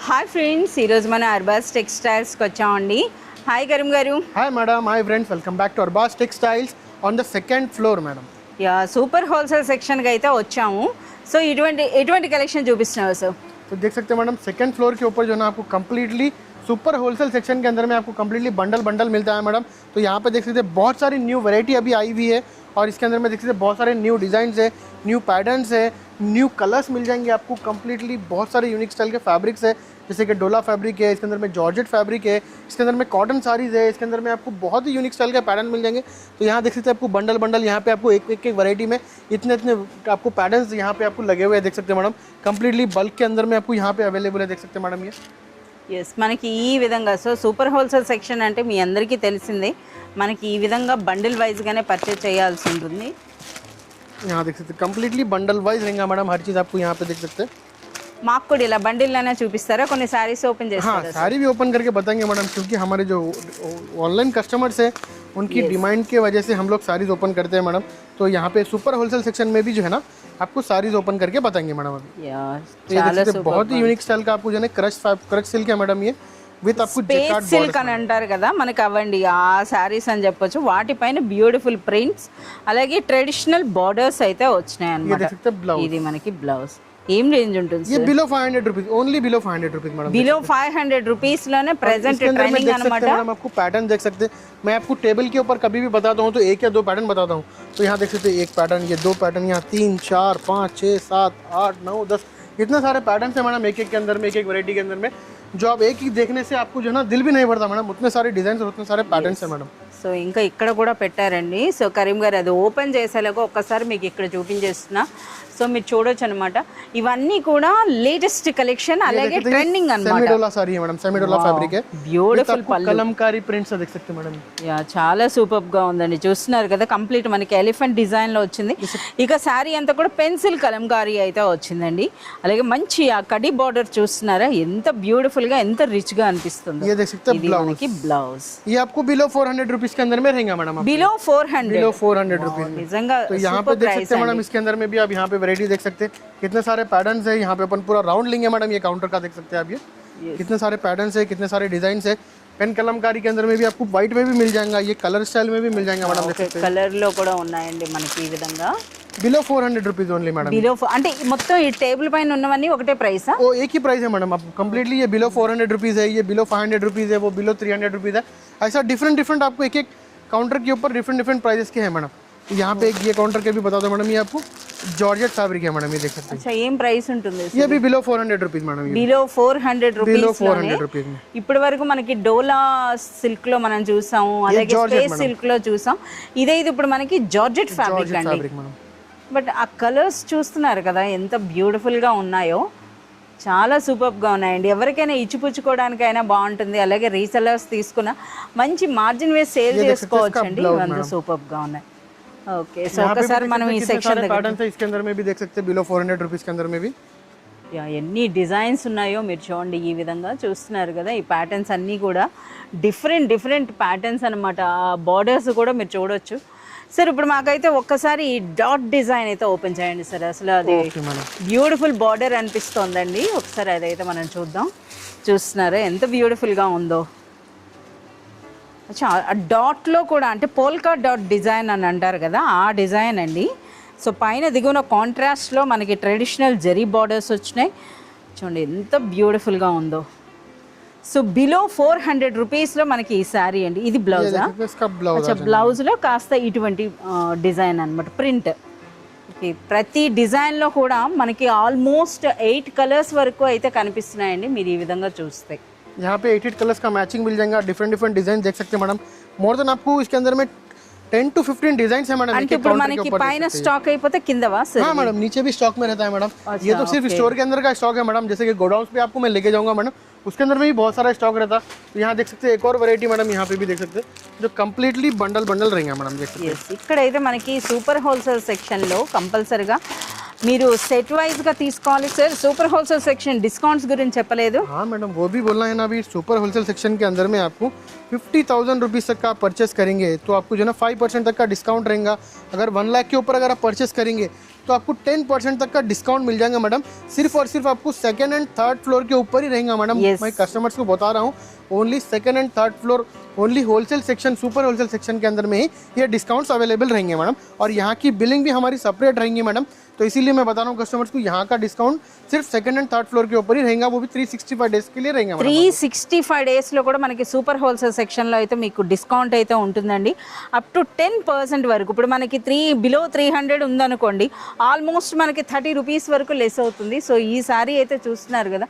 Hi friends, ఈరోజు మన అర్బాస్ టెక్స్టైల్స్కి వచ్చామండి. Hi Karim garu. Hi madam. Hi friends, welcome back to Arbas textiles on the second floor madam. Yeah, super wholesale section की అయితే వచ్చాము. So ఎటువంటి కలెక్షన్ చూపిస్తున్నారు సార్? तो देख सकते हैं मैडम, सेकंड फ्लोर के ऊपर जो है ना आपको कम्प्लीटली सुपर होलसेल सेक्शन के अंदर में आपको कम्प्लीटली बंडल मिलता है मैडम. तो यहाँ पे देख सकते हैं बहुत सारी न्यू वैरायटी अभी आई हुई है और इसके अंदर में देख सकते हैं बहुत सारे न्यू डिज़ाइंस है, न्यू पैटर्न्स है, न्यू कलर्स मिल जाएंगे आपको. कम्प्लीटली बहुत सारे यूनिक स्टाइल के फैब्रिक्स है, जैसे कि डोला फैब्रिक है, इसके अंदर में जॉर्जेट फैब्रिक है, इसके अंदर में कॉटन साड़ीज़ है, इसके अंदर में आपको बहुत ही यूनिक स्टाइल के पैटर्न मिल जाएंगे. तो यहाँ देख सकते हैं आपको बंडल यहाँ पे आपको एक वैरायटी में इतने आपको पैटर्न्स यहाँ पे आपको लगे हुए हैं. देख सकते हैं मैडम, कम्प्लीटली बल्क के अंदर में आपको यहाँ पे अवेलेबल है. देख सकते हैं मैडम ये ఎస్, మనకి ఈ విధంగా సో సూపర్ హోల్సేల్ సెక్షన్ అంటే మీ అందరికీ తెలిసిందే. మనకి ఈ విధంగా బండిల్ వైజ్గానే పర్చేజ్ చేయాల్సి ఉంటుంది. यहाँ देख सकते हैं कम्प्लीटली बंडल वाइज रहेगा मैडम, हर चीज़ आपको यहाँ पे देख सकते हैं. మాకు కూడా ఇలా బండిల్లోనే చూపిస్తారా? కొన్ని సారీస్ ఓపెన్ చేస్తారా? हाँ, सारी भी ओपन करके बताएंगे मैडम, क्योंकि हमारे जो ऑनलाइन कस्टमर्स है उनकी डिमांड की वजह से हम लोग सारीज ओपन करते हैं मैडम. तो यहाँ पे सुपर होलसेल सेक्शन में भी जो है ना आपको सारीज ओपन करके बताएंगे मैडम. अभी యా, तो ये देख सकते हैं बहुत ही यूनिक स्टाइल का आपको जो है क्रच सिल्क है मैडम, ये विथ आपको స్పేస్ సిల్క్ అని అంటారు కదా, మనకి అవ్వండి ఆ శారీస్ అని చెప్పొచ్చు. వాటిపైన బ్యూటిఫుల్ ప్రింట్స్ అలాగే ట్రెడిషనల్ బార్డర్స్ అయితే వచ్చినాయి అన్నమాట. ఇది మనకి బ్లౌజ్ ఏం రేంజ్ ఉంటుంది? ये below 500 rupees, only below 500 rupees madam. Below 500 rupees లోనే ప్రెజెంట్ ట్రెండింగ్ అన్నమాట. मैडम आपको पैटर्न देख सकते हैं, मैं आपको टेबल के ऊपर कभी भी बताता हूँ तो एक या दो पैटर्न बताता हूँ. तो यहाँ देख सकते हैं एक पैटर्न, ये दो पैटर्न, यहाँ 3 4 5 6 7 8 9 10 इतने सारे पैटर्न है मैडम. एक के अंदर में एक वैरायटी के अंदर में जो आप एक ही देखने से आपको जो है ना दिल भी नहीं भरता मैडम. उतने सारे डिजाइन और उतने सारे पैटर्न है मैडम. సో ఇంకా ఇక్కడ కూడా పెట్టారండి. సో కరీం గారు అది ఓపెన్ చేసేలాగా ఒక్కసారి మీకు ఇక్కడ చూపించేస్తున్నా. సో మీరు చూడొచ్చు అనమాట. ఇవన్నీ కూడా లేటెస్ట్ కలెక్షన్ అలాగే ట్రెండింగ్ అన్నమాట. सेमीडोला साड़ी है मैडम, सेमीडोला फैब्रिक है, బ్యూటిఫుల్ పళ్ళు, कलमकारी प्रिंट्स देख सकते हैं मैडम. యా, చాలా సూపర్ గా ఉందండి. చూస్తున్నారు కదా, కంప్లీట్ మనకి ఎలిఫెంట్ డిజైన్ లో వచ్చింది. ఇక శారీ అంతా కూడా పెన్సిల్ కలంకారీ అయితే వచ్చిందండి. అలాగే మంచి ఆ కడి బార్డర్ చూస్తున్నారా, ఎంత బ్యూటిఫుల్ గా ఎంత రిచ్ గా అనిపిస్తుంది. ये देख सकते हैं ఇది మనకి బ్లౌజ్. ये आपको बिलो 400 रुपीज के अंदर में रहेगा मैडम. Below 400, below 400 rupees. నిజంగా तो यहाँ पे देख सकते हैं मैडम, इसके अंदर में भी आप यहाँ पे वैरायटी देख सकते हैं. कितने सारे पैटर्न्स है, यहाँ पे अपन पूरा राउंड लेंगे मैडम. ये काउंटर का देख सकते हैं आप, ये कितने सारे पैटर्न्स है, कितने सारे डिजाइन है. पेन कलमकारी के अंदर में भी आपको व्हाइट में भी मिल जाएगा, ये कलर स्टाइल में भी मिल जाएगा मैडम. देख सकते हैं కలర్ లో కూడా ఉన్నాయండి మనకి ఈ విధంగా. Below 400 rupees only madam. Below అంటే మొత్తం ఈ టేబుల్ పైన ఉన్నవన్నీ ఒకటే ప్రైసా? वो एक ही प्राइस है मैडम. आप कम्प्लीटली ये बिलो 400 रुपीज है, ये बिलो 500 रुपीज है, वो बिलो 300 रुपीज है. ऐसा डिफरेंट आपको एक काउंटर के ऊपर डिफरेंट प्राइसेस के हैं मैडम. यहाँ पे एक ये काउंटर के भी बता दो मैडम, ये आपको जॉर्जेट फैब्रिक है मैडम, ये देख सकते हैं. అచ్చా, ఏం ప్రైస్ ఉంటుంది? ये भी below 400 rupees madam. Below 400 below rupees 400 rupees में ఇప్పటి వరకు మనకి డోలా సిల్క్ లో మనం చూసాము, అలాగే స్పేస్ సిల్క్ లో చూసాం. ఇదే ఇది ఇప్పుడు మనకి జార్జెట్ ఫ్యాబ్రిక్ అండి. Fabric madam. బట్ ఆ కలర్స్ చూస్తున్నారు కదా ఎంత బ్యూటిఫుల్ గా ఉన్నాయో, చాలా సూపర్గా ఉన్నాయండి. ఎవరికైనా ఇచ్చిపుచ్చుకోవడానికైనా బాగుంటుంది, అలాగే రీసెలర్స్ తీసుకున్న మంచి మార్జిన్ వేసి సేల్ చేసుకోవచ్చు అండి. ఇవంతా సూపర్గా ఉన్నాయి. ఓకే, సో ఒకసారి మనం ఈ సెక్షన్ पैटर्न है, इसके अंदर में भी देख सकते हैं बिलो 400 रुपीज के अंदर में भी. యా, ఎన్ని డిజైన్స్ ఉన్నాయో మీరు చూడండి. ఈ విధంగా చూస్తున్నారు కదా, ఈ ప్యాటర్న్స్ అన్నీ కూడా డిఫరెంట్ ప్యాటర్న్స్ అనమాట. బార్డర్స్ కూడా మీరు చూడొచ్చు. సార్ ఇప్పుడు మాకైతే ఒక్కసారి ఈ డాట్ డిజైన్ అయితే ఓపెన్ చేయండి సార్. అసలు అది బ్యూటిఫుల్ బార్డర్ అనిపిస్తోందండి. ఒకసారి అదైతే మనం చూద్దాం. చూస్తున్నారా ఎంత బ్యూటిఫుల్గా ఉందో. అచ్చా, ఆ డాట్లో కూడా అంటే పోల్కా డాట్ డిజైన్ అని అంటారు కదా, ఆ డిజైన్ అండి. సో పైన దిగున కాంట్రాస్ట్లో మనకి ట్రెడిషనల్ జరీ బార్డర్స్ వచ్చినాయి. చూడండి ఎంత బ్యూటిఫుల్గా ఉందో. సో బిలో 400 రూపీస్లో మనకి ఈ శారీ అండి. ఇది బ్లౌజా? అచ్చా, బ్లౌజ్లో కాస్త ఇటువంటి డిజైన్ అనమాట, ప్రింట్. ఓకే, ప్రతి డిజైన్లో కూడా మనకి ఆల్మోస్ట్ 8 కలర్స్ వరకు అయితే కనిపిస్తున్నాయండి మీరు ఈ విధంగా చూస్తే. यहाँ पे 8 कलर्स का मैचिंग मिल जाएगा. डिफरेंट डिजाइन देख सकते हैं मैडम. मोर देन आपको इसके अंदर में 10 to 15 डिजाइन है मैडम. అంటే ఇప్పుడు మనకి పైన స్టాక్ అయిపోతే కిందవా సార్? हाँ मैडम, नीचे भी स्टॉक में रहता है मैडम. ये तो सिर्फ स्टोर के अंदर का स्टॉक है मैडम. जैसे कि गोडाउन पे आपको मैं लेके जाऊंगा मैडम, उसके अंदर में भी बहुत सारा स्टॉक रहता. तो यहाँ देख सकते हैं एक और वैरायटी मैडम, यहाँ पे भी देख सकते हैं जो कम्प्लीटली बंडल रहेंगे मैडम. देख सकते हैं ఇక్కడైతే మనకి సూపర్ హోల్సేల్ సెక్షన్లో కంపల్సరిగా మీరు సెట్ వైజ్గా తీసుకోవాలి sir. Super wholesale section discounts గురించి చెప్పలేదు. हाँ मैडम, वो भी बोलना है ना. अभी सुपर होलसेल सेक्शन के अंदर में आपको 50,000 रुपीज़ तक का आप परचेस करेंगे तो आपको जो है ना 5% तक का डिस्काउंट रहेगा. अगर 1 लाख के ऊपर अगर आप परचेस करेंगे तो आपको 10% तक का डिस्काउंट मिल जाएगा मैडम। सिर्फ और सिर्फ आपको सेकंड एंड थर्ड फ्लोर के ऊपर ही रहेगा मैडम। Yes. मैं कस्टमर्स को बता रहा हूँ, only second and third floor, only wholesale section, super wholesale section के अंदर में ही ये डिस्काउंट्स अवेलेबल रहेंगे मैडम। और यहाँ की बिलिंग भी हमारी सेपरेट रहेंगी मैडम। तो इसीलिए मैं बता रहा हूँ कस्टमर्स को, यहाँ का डिस्काउंट सिर्फ सेकंड एंड थर्ड फ्लोर के ऊपर ही रहेगा, वो भी 365 डेज के लिए रहेगा मैडम। 365 డేస్లో కూడా మనకి సూపర్ హోల్సేల్ సెక్షన్లో అయితే మీకు డిస్కౌంట్ అయితే ఉంటుందండి, అప్ టు 10% వరకు. ఇప్పుడు మనకి బిలో 300 ఉందనుకోండి, ఆల్మోస్ట్ మనకి 30 రూపీస్ వరకు లెస్ అవుతుంది. సో ఈ సారీ అయితే చూస్తున్నారు కదా,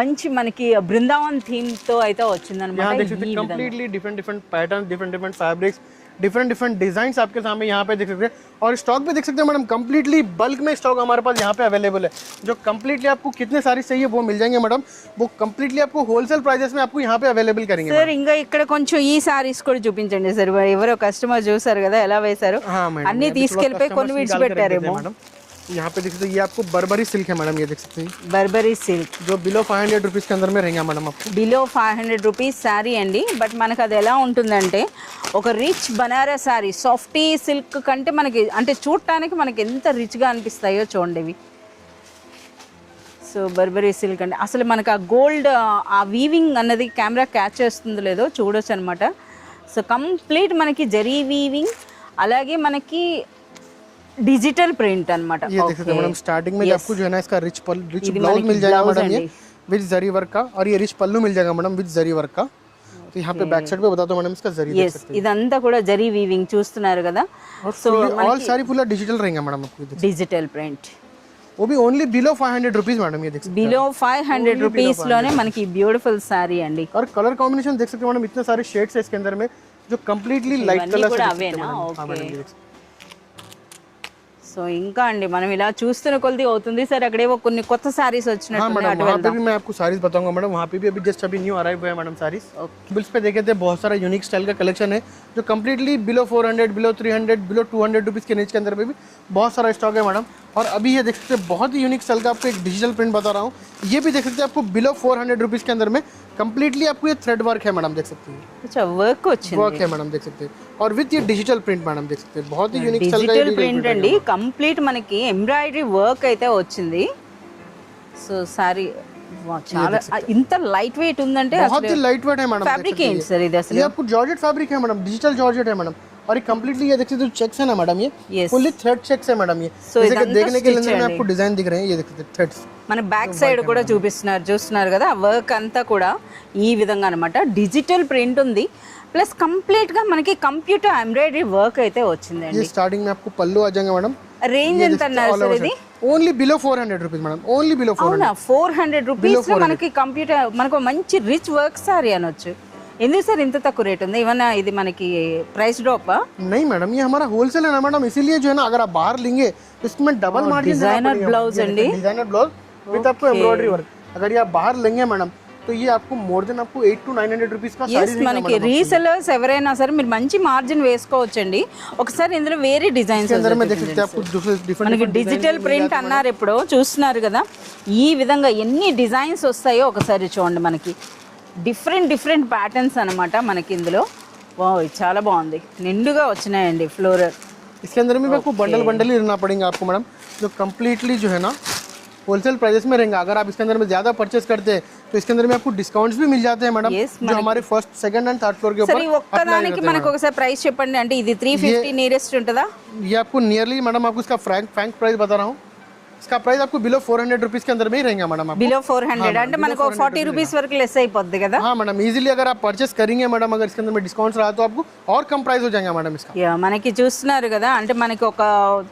మంచి మనకి బృందావన్ థీమ్తో అయితే వచ్చిందనమాట. Completely different pattern, different fabrics, different design आपके सामने यहाँ पे देख सकते हैं। और स्टॉक पे देख सकते हैं मैडम, कंप्लीटली बल्क में स्टॉक हमारे पास यहाँ पे अवेलेबल है। जो कंप्लीटली आपको कितने सारी चाहिए वो मिल जाएंगे मैडम, वो कंप्लीटली आपको होलसेल प्राइसेस में आपको यहाँ पे अवेलेबल करेंगे। సార్ ఇంకా ఇక్కడ కొంచెం ఈ సారీస్ కూడా చూపించండి సార్. ఎవరో కస్టమర్ చూసారు కదా ఎలా వేశారు, అన్ని తీసుకెళ్ళిపోయి కొన్ని విడిచిపెట్టారేమో. यहाँ पे देख सकते हैं, ये आपको बर्बरी सिल्क है मैडम, ये देख सकते हैं బర్బరీ సిల్క్ जो बिलो 500 रुपीज़ के अंदर में रहेंगे मैडम आपको। బిలో 500 రూపీస్ శారీ అండి. బట్ మనకు అది ఎలా ఉంటుందంటే, ఒక rich Banaras sari, softy silk కంటే మనకి అంటే చూడటానికి మనకి ఎంత రిచ్గా అనిపిస్తాయో చూడండి ఇవి. సో బర్బరీ సిల్క్ అంటే అసలు మనకు ఆ గోల్డ్ ఆ వీవింగ్ అన్నది కెమెరా క్యాచ్ చేస్తుందో లేదో చూడొచ్చు అనమాట. సో కంప్లీట్ మనకి జరీ వీవింగ్, అలాగే మనకి डिजिटल प्रिंट अनమాట. ये देख सकते हैं मैडम, स्टार्टिंग में आपको जो है ना इसका रिच ब्लाउज मिल जाएगा मैडम, ये विद जरी वर्क का, और ये रिच पल्लू मिल जाएगा मैडम विद जरी वर्क का. तो यहाँ पे बैक साइड पे बता दो मैडम, इसका जरी देख सकते हैं. ఇదంతా కూడా జరీ వీవింగ్ చూస్తున్నారు కదా. సో ऑल सारी पूरा डिजिटल रहेंगे मैडम आपको, డిజిటల్ ప్రింట్, वो भी ओनली बिलो 500 रुपीज मैडम. ये देख सकते हैं బిలో 500 రూపీస్ లోనే మనకి బ్యూటిఫుల్ సారీ అండి. और कलर कॉम्बिनेशन देख सकते हैं मैडम, इतने सारे शेड्स है इसके अंदर में जो कंप्लीटली लाइट कलर కూడా అవేనా? ఓకే. సో ఇంకా అండి మనం ఇలా చూస్తున్న కొలది అవుతుంది సార్. అక్కడేవో కొన్ని కొత్త సారీస్ వచ్చినట్టు वहाँ पे भी मैं आपको सारीज बताऊंगा मैडम. वहाँ पे भी अभी जस्ट अभी न्यू अराइव हुए हैं मैडम सारीज. बिल्स पे देखे थे बहुत सारा यूनिक स्टाइल का कलेक्शन है जो completely below 400, below 300, below 200 rupees के रेंज के अंदर में भी बहुत सारा स्टॉक है मैडम. और अभी ये देख सकते हैं बहुत ही यूनिक स्टाइल का आपको एक डिजिटल प्रिंट बता रहा हूँ. ये भी देख सकते हैं आपको बिलो 400 रुपीज़ के अंदर में कंप्लीटली आपको ये थ्रेड वर्क है मैडम, देख सकते हैं. अच्छा, वर्क వచ్చింది, वर्क है मैडम, देख सकते हैं. और विद ये डिजिटल प्रिंट मैडम, देख सकते हैं बहुत ही यूनिक स्टाइल का డిజిటల్ ప్రింట్ అండి. కంప్లీట్ మనకి ఎంబ్రాయిడరీ వర్క్ అయితే వచ్చింది. సో సారీ చాలా ఇంత లైట్ వెయిట్ ఉందంటే बहुत ही लाइट वेट है मैडम. ఫ్యాబ్రిక్ ఏంటి సార్ ఇది అసలు? ये आपको जॉर्जेट फैब्रिक है मैडम, डिजिटल जॉर्जेट है मैडम. और ये कंप्लीटली ये देख सकते हो चेक्स है ना मैडम, ये फुल्ली थ्रेड चेक्स है मैडम. ये जैसे कि देखने के अंदर में आपको डिजाइन दिख रहे हैं, ये देख सकते हैं थ्रेड्स. మన బ్యాక్ సైడ్ కూడా చూపిస్తున్నారు, చూస్తున్నారు కదా. వర్క్ అంతా కూడా ఈ విధంగా అనమాట. డిజిటల్ ప్రింట్ ఉంది, ప్లస్ కంప్లీట్ గా మనకి కంప్యూటర్ ఎంబ్రాయిడరీ వర్క్ అయితే వచ్చిందండి. ये स्टार्टिंग में आपको पल्लू आ जाएगा मैडम. రేంజ్ ఎంత అన్నారు సార్ ఇది? Only below 400 rupees madam, only below 400. అవునా, 400 రూపీస్ లో మనకి కంప్యూటర్, మనకు మంచి రిచ్ వర్క్ సారీ అనొచ్చు. ఎందుకు సార్ ఇంత తక్కువ రేట్ ఉంది? ఏమన్నా ఇది మనకి ప్రైస్ డ్రాప్? नहीं मैडम, ये हमारा होलसेल है ना मैडम, इसीलिए जो है ना अगर आप बाहर लेंगे तो इसमें डबल मार्जिन. डिजाइनर ब्लाउज अंडी, डिजाइनर ब्लाउज विद आपको एम्ब्रॉयडरी वर्क. अगर ये आप बाहर लेंगे मैडम तो ये आपको मोर देन आपको 800 to 900 रुपीस का साड़ी देगा. మనకి రీసెలర్స్ ఎవరైనా సరే మీరు మంచి మార్జిన్ వేసుకోవచ్చండి. ఒకసారి ఇందులో వేరే డిజైన్స్ अंदर में देख सकते हैं आपको डिफरेंट మనకి డిజిటల్ ప్రింట్ అన్నారు ఇప్పుడు, చూస్తున్నారు కదా. ఈ విధంగా ఎన్ని డిజైన్స్ వస్తాయో ఒకసారి చూడండి. మనకి డిఫరెంట్ ప్యాటర్న్స్ అనమాట మనకి ఇందులో. వావ్, చాలా బాగుంది, నిండుగా వచ్చినాయండి ఫ్లోరల్. इसके अंदर में आपको बंडल ही रहना पड़ेगा आपको मैडम, जो कम्प्लीटली जो है ना होलसेल प्राइसेस में रहेंगे. अगर आप इसके अंदर में ज़्यादा परचेस करते हैं तो इसके अंदर में आपको डिस्काउंट्स भी मिल जाते हैं मैडम, जो हमारे first, second and third floor के ऊपर. సరే ఒక్కదానికి మనకు ఒకసారి ప్రైస్ చెప్పండి. అంటే ఇది 350 నియరెస్ట్ ఉంటుందా? ये आपको नियरली मैडम आपको इसका फ्रैंक प्राइस बता रहा हूँ. इसका प्राइस आपको बिलो 400 रुपीस के अंदर में ही रहेगा मैडम. బిలో 400 అంటే మనకు 40 రూపీస్ వరకు లెస్ అయిపోద్ది కదా. हाँ मैडम, इजीली अगर आप परचेस करेंगे मैडम, अगर इसके अंदर में डिस्काउंट्स रहा तो आपको और कम प्राइस हो जाएगा मैडम इसका. యా, మనకి చూస్తున్నారు కదా, అంటే మనకి ఒక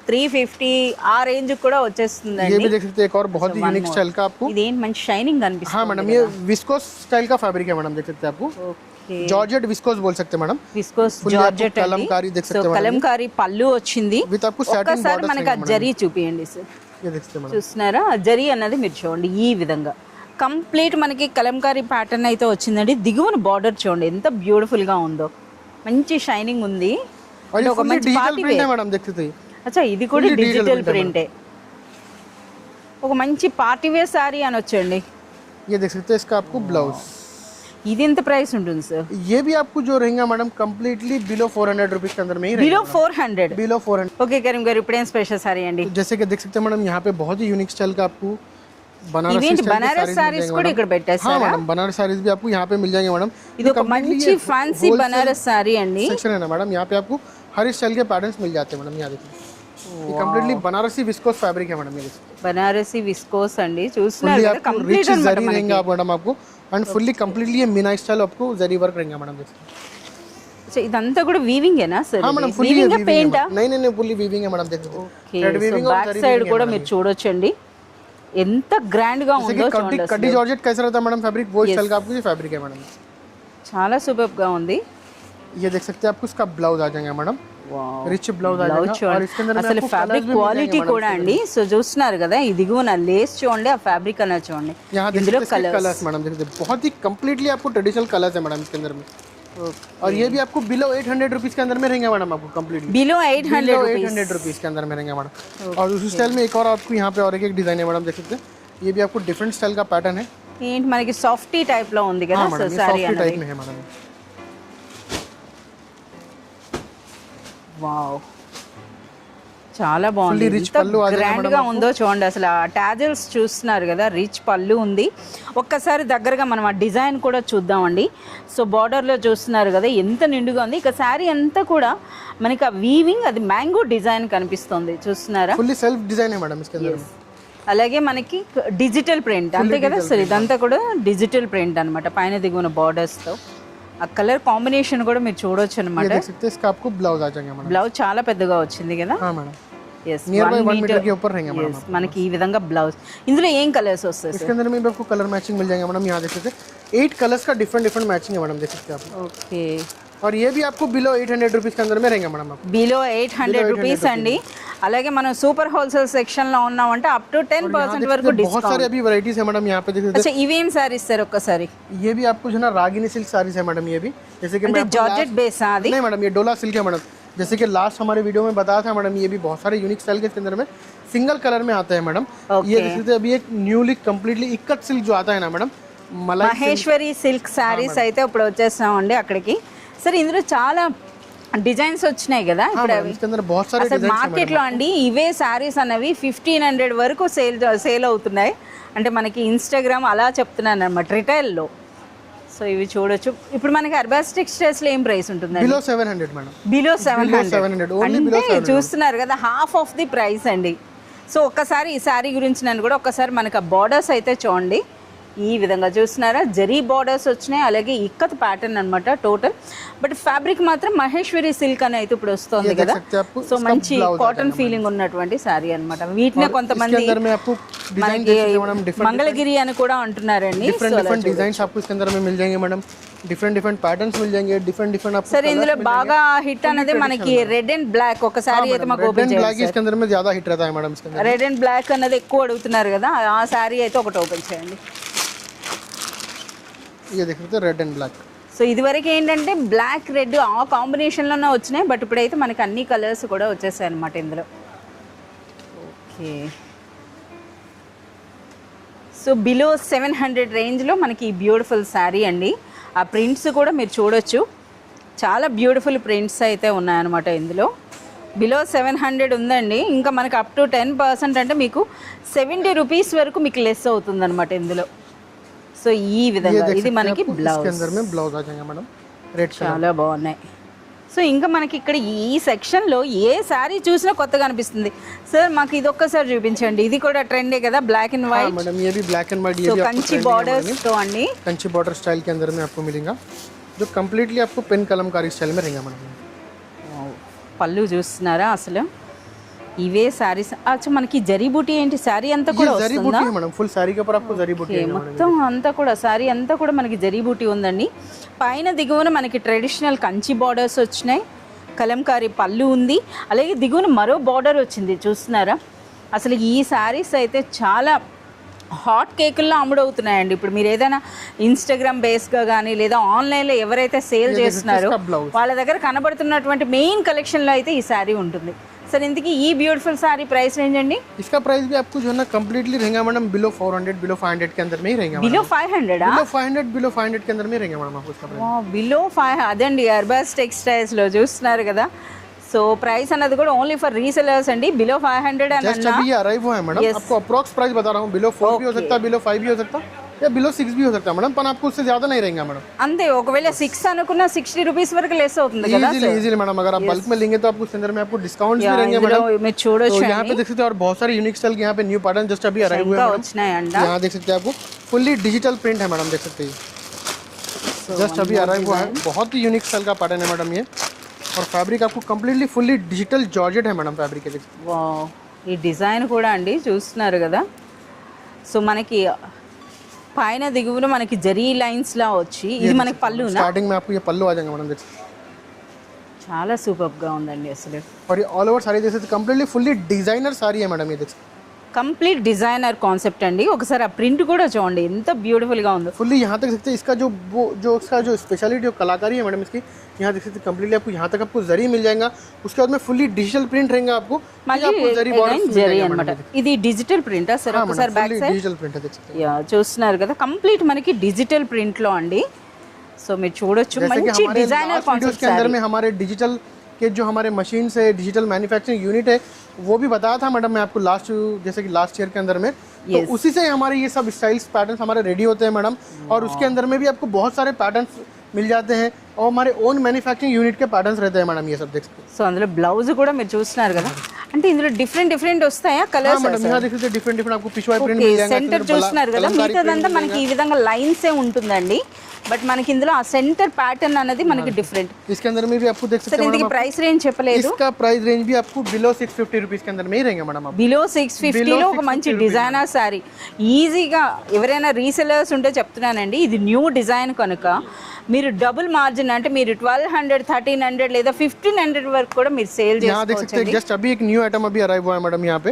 350 ఆ రేంజ్ కూడా ये వచ్చేస్తుందండి. भी देख सकते हैं एक और बहुत ही यूनिक स्टाइल का आपको. ఇది ఏంటి మంచి షైనింగ్ हाँ కనిపిస్తుంది. मैडम, ये विस्कोस स्टाइल का फैब्रिक है मैडम, देख सकते हैं आपको. ఓకే, जॉर्जेट विस्कोस बोल सकते हैं मैडम. విస్కోస్ Fully జార్జెట్ आपको कलमकारी देख सकते हैं मैडम. కలంకారీ పళ్ళు వచ్చింది. विथ आपको satin ఒక్కసారి borders మనకి ఆ रहेंगे జరీ చూపియండి సార్. ये देख सकते हैं मैडम. చూస్తున్నారా, ఆ జరీ అన్నది మీరు చూడండి. ఈ విధంగా కంప్లీట్ మనకి కలంకారీ ప్యాటర్న్ అయితే వచ్చిందండి. దిగువన బార్డర్ చూడండి ఎంత బ్యూటిఫుల్ గా ఉందో, మంచి షైనింగ్ ఉంది. और ये ఒక fully మంచి डिजिटल పార్టీ प्रिंट है వేర్. मैडम, देख सकते हैं. అచ్చా, ఇది కూడా Fully digital డిజిటల్ print है ప్రింటే. ఒక మంచి పార్టీ వేర్ సారీ అనొచ్చండి. ये देख सकते हैं इसका आपको ब्लाउज. ఇది ఎంత ప్రైస్ ఉంటుంది సార్? ये भी आपको जो रहेगा मैडम कंप्लीटली बिलो 400 रुपीज के अंदर में ही బిలో 400. बिलो 400। ఓకే కరీం గారు, ఇప్పుడు ఏం స్పెషల్ సారీ అండి? तो जैसे कि देख सकते हैं मैडम यहाँ पे बहुत ही यूनिक स्टाइल का आपको बनारसी ఇవేంటి स्टाइल के బనారస్ साड़ीज मिल సారీస్ जाएंगे కూడా मैडम। ఇక్కడ हाँ పెట్టేస్తారా? मैडम बनारस साड़ीज भी आपको यहाँ पे मिल जाएंगे मैडम। ఇది ఒక మంచి ఫ్యాన్సీ బనారస్ సారీ అండి. सेक्शन है ना मैडम, यहाँ पे आपको हर स्टाइल के पैटर्न्स मिल जाते हैं मैडम। यहाँ देखिए ये कंप्लीटली बनारसी विस्कोस फैब्रिक है मैडम। ये బనారसी విస్కోస్ అండి, చూస్తున్నారు కదా, रिच కంప్లీట్ जरी అన్నమాట रहेंगे మనకి. आप मैडम आपको एंड फुल्ली कंप्लीटली ये मीना स्टाइल आपको जरी वर्क रहेगा मैडम। సో ఇదంతా కూడా వీవింగ్ ఏనా సార్? हाँ मैडम फुल्ली వీవింగ్ పెయింటా? नहीं फुल्ली वीविंग है मैडम। देखो ఓకే, సో బ్యాక్ సైడ్ కూడా మీరు చూడొచ్చండి, ఎంత గ్రాండ్ గా ఉందో చూడండి. कटी जॉर्जेट कैसा रहता है मैडम फैब्रिक, वो स्टाइल का आपको ये फैब्रिक है मैडम। చాలా సూపర్ గా ఉంది. ये देख सकते हैं आपको इसका ब्लाउज आ जाएगा मैडम, रिच ब्लाउज आ బ్లౌజ్ जाएगा और इसके अंदर में అసలు आपको ఫ్యాబ్రిక్ कलर्स भी मिल క్వాలిటీ जाएंगे కూడా అండి. సో చూస్తున్నారు కదా, ఇదిగో నా లేస్ చూడండి, ఆ ఫ్యాబ్రిక్ అన్న చూడండి, यहाँ देख ఇందులో सकते हैं कलर्स मैडम। देख सकते हैं बहुत ही कंप्लीटली आपको ट्रेडिशनल कलर्स है मैडम इसके अंदर में। और ये भी आपको बिलो 800 रुपीज के अंदर में रहेंगे मैडम आपको कंप्लीटली బిలో 800 800 रुपीज के अंदर में रहेंगे मैडम। और उसी स्टाइल में एक और आपको यहाँ पे और एक डिजाइन है मैडम, देख सकते हैं ये भी आपको डिफरेंट स्टाइल का पैटर्न है। ఏంటి మనకి సాఫ్టీ టైప్ లో ఉంది కదా हाँ मैडम ये సారీ सॉफ्ट टाइप అనేది. में है मैडम। వావ్, చాలా బాగుంది, Fully rich ఎంత పళ్ళు ఆ గ్రాండ్ గా ఉందో చూడండి. అసలు ఆ టాజిల్స్ చూస్తున్నారు కదా, రిచ్ పళ్ళు ఉంది. ఒక్కసారి దగ్గరగా మనం ఆ డిజైన్ కూడా చూద్దామండి. సో బార్డర్లో చూస్తున్నారు కదా, ఎంత నిండుగా ఉంది. ఇక శారీ అంతా కూడా మనకి ఆ వీవింగ్, అది మ్యాంగో డిజైన్ కనిపిస్తుంది, చూస్తున్నారా? फुल्ली सेल्फ डिजाइन है मैडम इसके अंदर में। అలాగే మనకి డిజిటల్ ప్రింట్ అంతే కదా సార్, ఇదంతా కూడా డిజిటల్ ప్రింట్ అనమాట, పైన దిగున బార్డర్స్తో. ఆ కలర్ కాంబినేషన్ కూడా మీరు చూడొచ్చు ये అనమాట. देख सकते हैं इसका आपको ब्लाउज आ जाएगा मैडम। బ్లౌజ్ చాలా పెద్దగా వచ్చింది కదా. हाँ madam yes, nearby 1 meter के ऊपर रहेंगे मैडम। మనకి ఈ విధంగా బ్లౌజ్. ఇందులో ఏం కలర్స్ వస్తాయి సార్? इसके अंदर में भी आपको कलर मैचिंग मिल जाएगा मैडम। यहाँ देख सकते हैं 8 कलर्स का डिफरेंट मैचिंग है मैडम, देख सकते हैं आप। ఓకే, और ये भी आपको बिलो 800 रुपीज के अंदर में रहेंगे मैडम आपको। బిలో 800 రూపీస్ అండి. అలాగే మనం సూపర్ హోల్సేల్ సెక్షన్ లో ఉన్నామంటే అప్ టు 10% వరకు बहुत డిస్కౌంట్. सारे अभी वैरायटीज है मैडम यहाँ पे देख सकते అచ్చా, ఇవేం సారీస్ సార్ ఒక్కసారి? हैं। ये भी आपको जो है ना रागिनी सिल्क साड़ीज है मैडम। ये भी जैसे कि అంటే मैं आपको జార్జెట్ బేస్ అది? नहीं मैडम ये डोला सिल्क है मैडम। जैसे कि लास्ट हमारे वीडियो में बताया था मैडम, ये भी बहुत सारे यूनिक स्टाइल के इसके अंदर में सिंगल कलर में आता है मैडम। ये देख सकते हैं अभी एक न्यूली कंप्लीटली इक्कत सिल्क जो आता है ना मैडम, मलाई మహేశ్వరి సిల్క్ శారీస్ అయితే ఇప్పుడు వచ్చేస్తామండి అక్కడికి. సరే, ఇందులో చాలా డిజైన్స్ వచ్చినాయి కదా हाँ ఇప్పుడు. मैडम इसके अंदर बहुत सारे అసలు डिजाइन మార్కెట్ లో అండి ఇవే శారీస్ అనేవి 1500 వరకు సేల్ అవుతున్నాయి. అంటే మనకి ఇన్స్టాగ్రామ్ అలా చెప్తున్నాను అనమాట, రిటైల్లో. సో ఇవి చూడొచ్చు. ఇప్పుడు మనకి అర్బాస్ టెక్స్టైల్స్ లో ఏం ప్రైస్ ఉంటుందండి? Below 700 madam. Below 700. 700 only below అంటే చూస్తున్నారు కదా, హాఫ్ ఆఫ్ ది ప్రైస్ అండి. సో ఒక్కసారి ఈ శారీ గురించి నేను కూడా ఒక్కసారి మనకి ఆ బార్డర్స్ అయితే చూడండి, ఈ విధంగా చూస్తున్నారా, జరీ బార్డర్స్ వచ్చినాయి, అలాగే ఇక్కత్ ప్యాటర్న్ అన్నమాట టోటల్. బట్ ఫ్యాబ్రిక్ మాత్రం మహేశ్వరి సిల్క్ అని అయితే ఇప్పుడు వస్తుంది కదా. సో మంచి కాటన్ ఫీలింగ్ ఉన్నటువంటి శారీ అన్నమాట. వీటినే కొంతమంది अंदर में आपको మనకి మంగళగిరి అని కూడా అంటున్నారండి. डिफरेंट डिजाइन आपको इसके अंदर में मिल जाएंगे मैडम। डिफरेंट पैटर्न्स मिल जाएंगे, डिफरेंट आपको సరే, ఇందులో బాగా హిట్ అనేది మనకి రెడ్ అండ్ బ్లాక్. ఒక శారీ అయితే మాకు ఓపెన్ रेड ब्लैक इसके अंदर में ज्यादा हिट रहता है मैडम इसके अंदर। రెడ్ అండ్ బ్లాక్ అన్నది ఎక్కువ అడుగుతున్నారు కదా, ఆ శారీ అయితే ఒకటి ఓపెన్ చేయండి. ये देख सकते हैं रेड एंड ब्लैक। సో ఇదివరకు ఏంటంటే బ్లాక్ రెడ్ ఆ కాంబినేషన్లోనే వచ్చినాయి, బట్ ఇప్పుడైతే మనకి అన్ని కలర్స్ కూడా వచ్చేసాయి అనమాట ఇందులో. ఓకే, సో బిలో 700 రేంజ్లో మనకి ఈ బ్యూటిఫుల్ శారీ అండి. ఆ ప్రింట్స్ కూడా మీరు చూడొచ్చు, చాలా బ్యూటిఫుల్ ప్రింట్స్ అయితే ఉన్నాయన్నమాట ఇందులో. బిలో 700 ఉందండి. ఇంకా మనకి అప్ టు 10% అంటే మీకు 70 రూపీస్ వరకు మీకు లెస్ అవుతుంది అనమాట ఇందులో. సో ఈ విధంగా ఇది మనకి इसके బ్లౌజ్. अंदर में ब्लाउज आ जाएगा मैडम रेड कलर। చాలా బాగున్నాయి. సో ఇంకా మనకి ఇక్కడ ఈ సెక్షన్లో ఏ శారీ చూసినా కొత్తగా అనిపిస్తుంది. సార్ మాకు ఇది ఒక్కసారి చూపించండి, ఇది కూడా ట్రెండే కదా, బ్లాక్ అండ్ हाँ వైట్. मैडम ये भी ब्लैक एंड व्हाइट, ये సో भी आपको కంచి బార్డర్స్ తో అండి, कंची बॉर्डर स्टाइल के अंदर में आपको मिलेगा, जो कंप्लीटली आपको पेन कलमकारी स्टाइल में रहेगा मैडम। పళ్ళు చూస్తున్నారా అసలు, ఇవే శారీస్. అచ్చా, మనకి జరీ బూటీ ఏంటి శారీ అంతా కూడా ये जरी వస్తుందా? बूटी है मैडम, फुल साड़ी के ऊपर आपको जरी बूटी ఓకే, है मैडम। మొత్తం అంతా కూడా శారీ అంతా కూడా మనకి జరీ బూటీ ఉందండి. పైన దిగువన మనకి ట్రెడిషనల్ కంచి బార్డర్స్ వచ్చినాయి, కలంకారీ పళ్ళు ఉంది, అలాగే దిగువన మరో బార్డర్ వచ్చింది, చూస్తున్నారా. అసలు ఈ శారీస్ అయితే చాలా హాట్ కేకుల్లో అమ్ముడవుతున్నాయండి. ఇప్పుడు మీరు ఏదైనా ఇన్స్టాగ్రామ్ బేస్గా కానీ లేదా ఆన్లైన్లో ఎవరైతే సేల్ చేస్తున్నారో blouse. వాళ్ళ దగ్గర కనబడుతున్నటువంటి మెయిన్ కలెక్షన్లో అయితే ఈ శారీ ఉంటుంది. सर इंतकी ఈ బ్యూటిఫుల్ సారీ ప్రైస్ రేంజ్ అండి? इसका प्राइस भी आपको जो है ना कंप्लीटली रहेगा मैडम बिलो 400 बिलो 500 के अंदर में ही रहेगा। బిలో 500 बिलो 500 के अंदर में रहेगा मैडम आपको इसका प्राइस। బిలో 5 అదండి అర్బాస్ టెక్స్టైల్స్ లో చూస్తున్నారు కదా। సో ప్రైస్ అన్నది కూడా ఓన్లీ ఫర్ రీసెలర్స్ అండి, బిలో 500 అని जस्ट अभी अराइव हुआ है मैडम। आपको अप्रॉक्स प्राइस बता रहा हूँ, बिलो 4 भी हो सकता है, बिलो 5 भी हो सकता है या बिलो 6 भी हो सकता है मैडम, पर आपको उससे ज्यादा नहीं रहेगा मैडम। అంతే, ఒకవేళ 6 అనుకున్నా 60 రూపీస్ వరకు లెస్ అవుతుంది కదా इजीली इजीली मैडम। अगर आप बल्क में लेंगे तो आपको उसके अंदर में आपको डिस्काउंट भी रहेंगे मैडम। మీరు చూడొచ్చు तो यहाँ पे देख सकते हैं और बहुत सारे यूनिक स्टाइल के यहाँ पे न्यू पैटर्न जस्ट अभी अराइव हुए हैं मैडम। వచ్చినాయంట। यहाँ देख सकते हैं आपको फुल्ली डिजिटल प्रिंट है मैडम, देख सकते हैं जस्ट अभी अराइव हुआ है। बहुत ही यूनिक स्टाइल का पैटर्न है मैडम ये, और फैब्रिक आपको कंप्लीटली फुल्ली डिजिटल जॉर्जेट है मैडम फैब्रिक के। వావ్, ఈ డిజైన్ కూడా అండి చూస్తున్నారు కదా। సో మనకి పైన దిగువన మనకి జరీ లైన్స్ లా వచ్చి ఇది మనకి పళ్ళునా? स्टार्टिंग में आपको ये पल्लू आ जाएगा मैडम, देख सकते हैं। చాలా సూపర్ గా ఉందండి అసలు। और ये ऑल ओवर साड़ी देख सकते हैं, कंप्लीटली फुल्ली डिजाइनर साड़ी है मैडम ये, देख सकते हैं। కంప్లీట్ డిజైనర్ కాన్సెప్ట్ అండి। ఒకసారి ఆ ప్రింట్ కూడా చూడండి ఎంత బ్యూటిఫుల్ గా ఉందో। फुल्ली यहाँ तक सकते हैं इसका जो इसका जो स्पेशलिटी जो कलाकारी है मैडम इसकी, यहाँ देख सकते हैं कंप्लीटली आपको यहाँ तक आपको जरी मिल जाएगा। उसके बाद में फुल्ली डिजिटल प्रिंट रहेगा आपको, మళ్ళీ आपको जरी बॉर्डर्स मिल జరీ जाएगा అన్నమాట। मैडम। ఇది డిజిటల్ ప్రింటా సార్? हाँ ఒకసారి madam, back fully side digital print है, देख सकते हैं। యా చూస్తున్నారు కదా, కంప్లీట్ మనకి డిజిటల్ ప్రింట్ లో అండి। సో మీరు చూడొచ్చు जैसे कि మంచి हमारे డిజైనర్ लास्ट वीडियोस के अंदर में हमारे डिजिटल के जो हमारे मशीन से डिजिटल मैन्युफैक्चरिंग यूनिट है वो भी बताया था मैडम मैं आपको लास्ट, जैसे कि लास्ट ईयर के अंदर में। तो उसी से हमारे ये सब स्टाइल्स पैटर्न्स हमारे रेडी होते हैं मैडम, और उसके अंदर में भी आपको बहुत सारे पैटर्न्स मिल जाते हैं, और हमारे ओन मैन्युफैक्चरिंग यूनिट के पैटर्न्स रहते हैं मैडम, ये सब देख सकते हैं। సో అందులో బ్లౌజ్ కూడా మీరు చూస్తున్నారు కదా, అంటే ఇందులో డిఫరెంట్ వస్తాయా కలర్స్? मैडम यहाँ देख सकते हैं डिफरेंट आपको पिछवाई प्रिंट ఓకే, मिल जाएगा। సెంటర్ చూస్తున్నారు కదా, మిగతాదంతా మనకి ఈ విధంగా లైన్సే ఉంటుందండి, బట్ మనకి ఇందులో ఆ సెంటర్ ప్యాటర్న్ అనేది మనకి డిఫరెంట్। इसके अंदर में भी आपको देख सकते సార్ हैं ఇందుకి मैडम, ప్రైస్ రేంజ్ చెప్పలేదు? इसका प्राइस रेंज भी आपको बिलो 650 रुपीस के अंदर में ही रहेगा मैडम। आप బిలో 650 లో ఒక మంచి డిజైనర్ సారీ ఈజీగా ఎవరైనా రీసెలర్స్ ఉంటే చెప్తున్నానండి, ఇది న్యూ డిజైన్ కనుక మీరు డబుల్ మార్జిన్ అంటే మీరు 1200 1300 లేదా 1500 వరకు కూడా మీరు సేల్ यहाँ देख सकते हैं చేసుకోవచ్చు। जस्ट अभी एक न्यू आइटम अभी अराइव हुआ है मैडम यहाँ पे।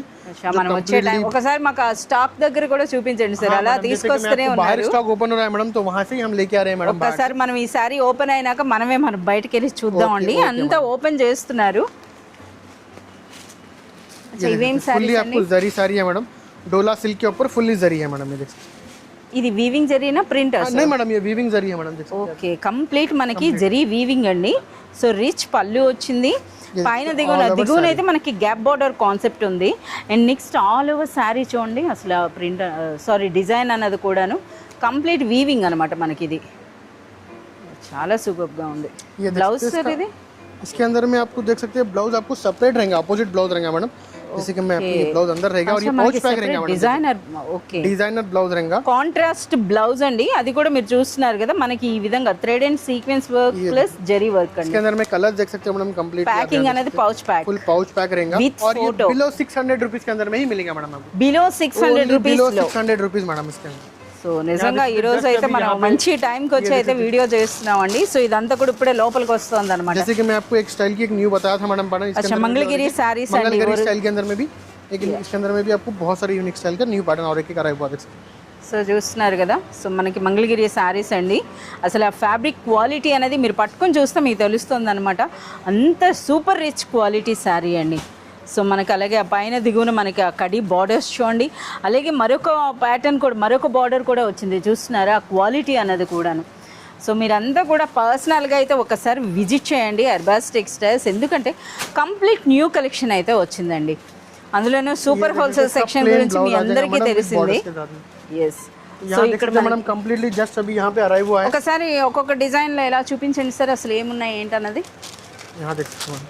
మనం వచ్చే టైం ఒకసారి మాకు ఆ స్టాక్ దగ్గర కూడా చూపించండి సార్, అలా తీసుకొస్తూనే बाहर ఉన్నారు। स्टॉक ओपन हो रहा है मैडम, तो वहाँ से ही हम लेके आ रहे हैं मैडम। ఒక్కసారి మనం ఈ సారీ ఓపెన్ అయినాక మనమే మనం బయటకు వెళ్ళి చూద్దామండి, అంతా ఓపెన్ చేస్తున్నారు। ఇవేం फुल्ली సారీస్ आपको जरी साड़ी है मैडम, डोला सिल्क के ऊपर फुल्ली जरी है मैडम, ये देख सकते हैं। ఇది వీవింగ్ జరీనా ప్రింట్? नहीं मैडम ये वीविंग जरी है मैडम, देख सकते ఓకే, కంప్లీట్ మనకి జరీ వీవింగ్ అండి। సో రిచ్ పళ్ళు వచ్చింది, పైన దిగువన అయితే మనకి గ్యాప్ బార్డర్ కాన్సెప్ట్ ఉంది, and next all over sari చూడండి అసలు ప్రింట్ సారీ డిజైన్ అన్నది కూడాను కంప్లీట్ వీవింగ్ అనమాట మనకి। ఇది చాలా సూపర్గా ఉంది। బ్లౌజ్ సార్ ఇది? इसके अंदर में आपको देख सकते हैं ब्लाउज आपको सेपरेट रहेगा, अपोजिट ब्लाउज रहेगा मैडम, जैसे कि मैं आपको ये ब्लाउज अंदर रहेगा और ये पाउच पैक रहेगा madam, designer okay designer blouse रहेगा। కాంట్రాస్ట్ బ్లౌజ్ అండి, అది కూడా మీరు చూస్తున్నారు కదా మనకి ఈ విధంగా thread and sequence work plus zari work అండి। इसके अंदर में कलर देख सकते हैं मैडम, कंप्लीट ప్యాకింగ్ అనేది pouch pack full pouch pack रहेगा, With और ये photo. बिलो 600 रुपीस के अंदर में ही मिलेगा मैडम आपको, బిలో 600 రూపీస్ बिलो లో। 600 रुपीस मैडम इसके अंदर। సో నిజంగా ఈ రోజు అయితే మనం మంచి టైంకి వచ్చి అయితే వీడియో చేస్తున్నామండి। సో ఇదంతా కూడా ఇప్పుడే లోపలికి వస్తుంది అనమాట। जैसे कि मैं आपको एक स्टाइल की एक न्यू बताया था मैडम, अच्छा मंगलगिरी सारीस अंडी मंगलगिरी स्टाइल के अंदर में भी, लेकिन इसके अंदर में भी आपको बहुत सारे यूनिक स्टाइल का न्यू पैटर्न और एक एक अराइव हुआ देख सकते हैं। సో చూస్తున్నారు కదా, సో మనకి మంగళగిరి శారీస్ అండి, అసలు ఆ ఫ్యాబ్రిక్ క్వాలిటీ అనేది మీరు పట్టుకొని చూస్తే మీకు తెలుస్తుంది అనమాట, అంత సూపర్ రిచ్ క్వాలిటీ శారీ అండి। సో మనకి అలాగే ఆ పైన దిగువన మనకి ఆ కడి బార్డర్స్ చూడండి, అలాగే మరొక ప్యాటర్న్ కూడా మరొక బార్డర్ కూడా వచ్చింది చూస్తున్నారా, ఆ క్వాలిటీ అన్నది కూడాను। సో మీరంతా కూడా పర్సనల్గా అయితే ఒకసారి విజిట్ చేయండి అర్బాస్ టెక్స్టైల్స్, ఎందుకంటే కంప్లీట్ న్యూ కలెక్షన్ అయితే వచ్చిందండి, అందులోనూ సూపర్ హోల్సేల్ సెక్షన్ గురించి మీ అందరికీ తెలిసింది। ఎస్, సో ఇక్కడ मैडम कंप्लीटली जस्ट अभी यहाँ पे अराइव हुआ है। ఒకసారి ఒక్కొక్క డిజైన్లో ఎలా చూపించండి సార్, అసలు ఏమున్నాయి ఏంటన్నది। यहाँ देख सकते हैं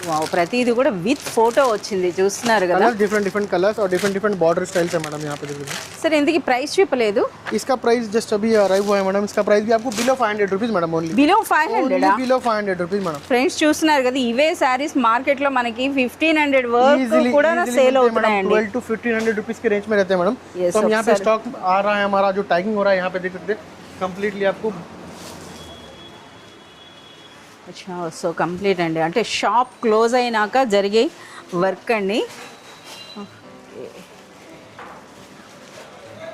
వావ్, ప్రతిది కూడా విత్ ఫోటో వచ్చింది చూస్తున్నారు కదా। कलर डिफरेंट कलर्स और डिफरेंट बॉर्डर स्टाइल्स है मैडम यहाँ पे देखिए। సార్ ఎందుకు ప్రైస్ చెప్పలేదు? इसका प्राइस जस्ट अभी अराइव हुआ है मैडम, इसका प्राइस भी आपको below 500 rupees madam, only below 500 below 500 rupees madam. Friends చూస్తున్నారు కదా, ఇవే శారీస్ మార్కెట్ లో మనకి 1500 వరకు కూడా సేల్ అవుతున్నాయండి। 12 to 1500 रुपीस के रेंज में रहते हैं मैडम। Yes, तो हम यहाँ पे sir. स्टॉक आ रहा है हमारा, जो टैगिंग हो रहा है यहाँ पे देख सकते हैं कंप्लीटली आपको। అచ్చా, సో కంప్లీట్ అండి, అంటే షాప్ క్లోజ్ అయినాక జరిగే వర్క్ అండి।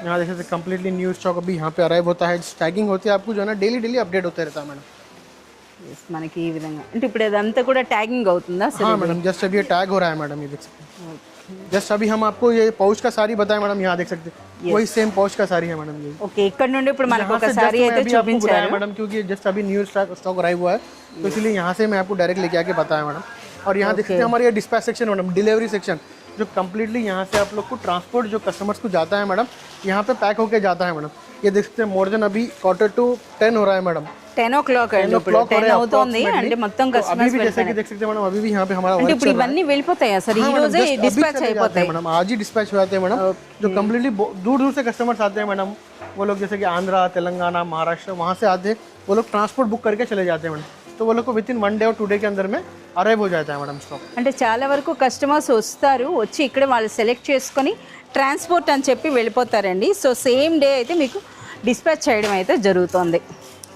यहाँ देख सकते हैं कंप्लीटली न्यू स्टॉक अभी यहाँ पे अराइव होता है, टैगिंग होती है आपको जो है ना डेली अपडेट होता रहता है मैडम। Yes, మనకి ఈ విధంగా అంటే ఇప్పుడు ఇదంతా కూడా ట్యాగింగ్ అవుతుందా అసలు? हाँ मैडम, जस्ट अभी ये टैग हो रहा है मैडम, ये देख सकते हैं। जस्ट अभी हम आपको ये पाउच का साड़ी बताएं मैडम, यहाँ देख सकते हैं वही सेम पाउच का साड़ी है मैडम ये। ఓకే, ఇక్కడ నుండి ఇప్పుడు మనకు यहाँ ఒక से సారీ just అయితే मैं अभी आपको చూపించారు. बुलाया मैडम, क्योंकि जस्ट अभी न्यू स्टॉक अराइव हुआ है, तो इसलिए यहाँ से मैं आपको डायरेक्ट लेके आके बताया मैडम। और यहाँ देख सकते हैं हमारे ये dispatch section madam, delivery section, जो कम्प्लीटली यहाँ से आप लोग को ट्रांसपोर्ट जो कस्टमर्स को जाता है मैडम, यहाँ पे पैक होके जाता है मैडम। ये देख सकते हैं मोर देन अभी 9:45 हो रहा है मैडम, 10 o'clock అండి, ఇప్పుడు 10 అవుతుంది అంటే మొత్తం तो अभी కస్టమర్స్ भी जैसे कि देख सकते हैं मैडम, अभी भी यहाँ पे हमारा అంటే work ఇప్పుడు चल रहा है। ఇవన్నీ వెళ్ళిపోతాయి అసలు ఈ हाँ मैडम, రోజే just अभी డిస్పాచ్ चले जाते అయిపోతాయి. हैं मैडम, आज ही डिस्पैच हो जाते हैं मैडम। जो कम्प्लीटली दूर दूर से कस्टमर्स आते हैं मैडम, वो लोग जैसे कि आंध्रा, तेलंगाना, महाराष्ट्र, वहाँ से आते हैं, वो लोग ट्रांसपोर्ट बुक करके चले जाते हैं मैडम, तो वो लोग को विद इन 1 डे और 2 डे के अंदर में अराइव हो जाता है मैडम स्टॉक। అంటే చాలా వరకు కస్టమర్స్ వస్తారు, వచ్చి ఇక్కడ వాళ్ళు సెలెక్ట్ చేసుకొని ట్రాన్స్పోర్ట్ అని చెప్పి వెళ్ళిపోతారండి. సో సేమ్ డే అయితే మీకు డిస్పాచ్ చేయడం అయితే జరుగుతుంది.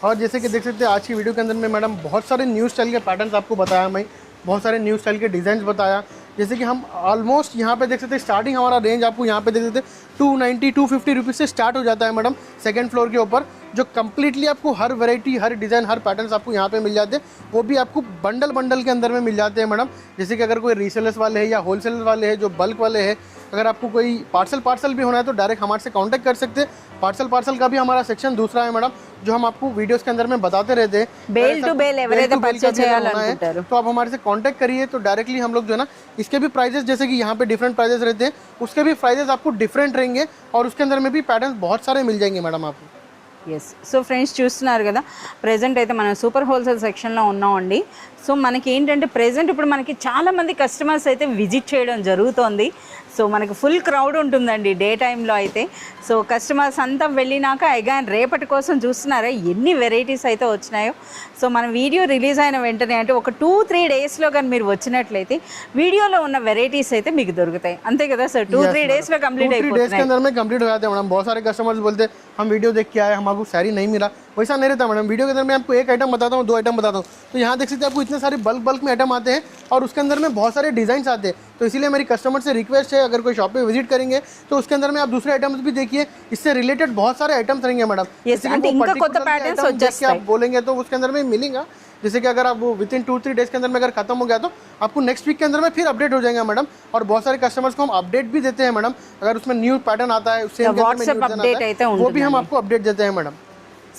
और जैसे कि देख सकते हैं आज की वीडियो के अंदर में मैडम बहुत सारे न्यू स्टाइल के पैटर्न्स आपको बताया मैं, बहुत सारे न्यू स्टाइल के डिज़ाइन बताया। जैसे कि हम ऑलमोस्ट यहाँ पे देख सकते हैं स्टार्टिंग हमारा रेंज आपको यहाँ पे देख सकते हैं 290-250 रुपीज़ से स्टार्ट हो जाता है मैडम सेकंड फ्लोर के ऊपर, जो कम्प्लीटली आपको हर वैरायटी, हर डिज़ाइन, हर पैटर्न्स आपको यहाँ पे मिल जाते हैं, वो भी आपको बंडल बंडल के अंदर में मिल जाते हैं मैडम। जैसे कि अगर कोई रीसेलर्स वाले हैं या होलसेलर वाले हैं जो बल्क वाले हैं, अगर आपको कोई पार्सल भी होना है तो डायरेक्ट हमारे से कांटेक्ट कर सकते हैं। पार्सल का भी हमारा सेक्शन दूसरा है मैडम, जो हम आपको वीडियोस के अंदर में बताते रहते हैं। బేల్ టు బేల్ ఎవరైతే Bale to bale పర్చేజ్ का भी अगर होना है, చేయాలనుకుంటారు तो आप हमारे से कांटेक्ट करिए, तो डायरेक्टली हम लोग जो है ना इसके भी प्राइजेस, जैसे कि यहाँ पे डिफरेंट प्राइजेस रहते हैं, उसके भी प्राइजेस आपको डिफरेंट रहेंगे, और उसके अंदर में भी पैटर्न बहुत सारे मिल जाएंगे मैडम आपको। ఎస్. సో ఫ్రెండ్స్ చూస్తున్నారు కదా, ప్రజెంట్ అయితే మనం సూపర్ హోల్సేల్ సెక్షన్లో ఉన్నామండి. సో మనకి ఏంటంటే ప్రజెంట్ ఇప్పుడు మనకి చాలామంది కస్టమర్స్ అయితే విజిట్ చేయడం జరుగుతోంది. సో మనకి ఫుల్ క్రౌడ్ ఉంటుందండి డే టైంలో అయితే. సో కస్టమర్స్ అంతా వెళ్ళినాక అగైన్ రేపటి కోసం చూస్తున్నారా ఎన్ని వెరైటీస్ అయితే వచ్చినాయో. సో మన వీడియో రిలీజ్ అయిన వెంటనే అంటే ఒక 2-3 డేస్లో కానీ మీరు వచ్చినట్లయితే వీడియోలో ఉన్న వెరైటీస్ అయితే మీకు దొరుకుతాయి, అంతే కదా సార్? 2-3 డేస్లో కంప్లీట్ 2-3 डेज के అయిపోతున్నాయి. अंदर में कंप्लीट हो जाते हैं मैडम। बहुत सारे कस्टमर्स बोलते हैं हम वीडियो देख के आए, हमको साड़ी नहीं मिला, वैसा नहीं रहता मैडम। वीडियो के अंदर मैं आपको एक आइटम बताता हूँ, 2 आइटम बताता हूँ, तो यहाँ देख सकते हैं आपको इतने सारे बल्क में आइटम आते हैं, और उसके अंदर में बहुत सारे डिज़ाइंस आते हैं। तो इसीलिए मेरी कस्टमर से रिक्वेस्ट है, अगर कोई शॉप पे विजिट करेंगे तो उसके अंदर में आप दूसरे आइटम्स भी देखिए, इससे रिलेटेड बहुत सारे आइटम्स रहेंगे मैडम। Yes, जैसे कि అంటే वो ఇంకా particular కొత్త patterns item देख के వచ్చేస్తాయి. आप बोलेंगे तो उसके अंदर में मिलेगा। जैसे कि अगर आप वो विद इन 2-3 डेज के अंदर में अगर खत्म हो गया तो आपको नेक्स्ट वीक के अंदर में फिर अपडेट हो जाएगा मैडम। और बहुत सारे कस्टमर्स को हम अपडेट भी देते हैं मैडम, अगर उसमें न्यू पैटर्न आता है, सेम WhatsApp update అయితే वो भी हम ఉంటుందండి. आपको अपडेट देते हैं मैडम।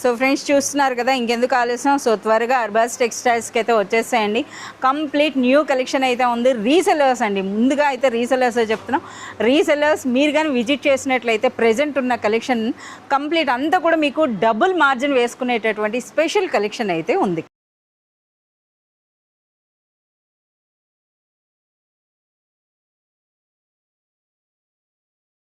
సో ఫ్రెండ్స్ చూస్తున్నారు కదా, ఇంకెందుకు ఆలస్యం, సో త్వరగా అర్బాస్ టెక్స్టైల్స్కి అయితే వచ్చేసేయండి. కంప్లీట్ న్యూ కలెక్షన్ అయితే ఉంది. రీసెలర్స్ అండి, ముందుగా అయితే రీసెలర్స్ చెప్తున్నాం. రీసెలర్స్ మీరు కానీ విజిట్ చేసినట్లయితే ప్రెజెంట్ ఉన్న కలెక్షన్ కంప్లీట్ అంతా కూడా మీకు డబుల్ మార్జిన్ వేసుకునేటటువంటి స్పెషల్ కలెక్షన్ అయితే ఉంది.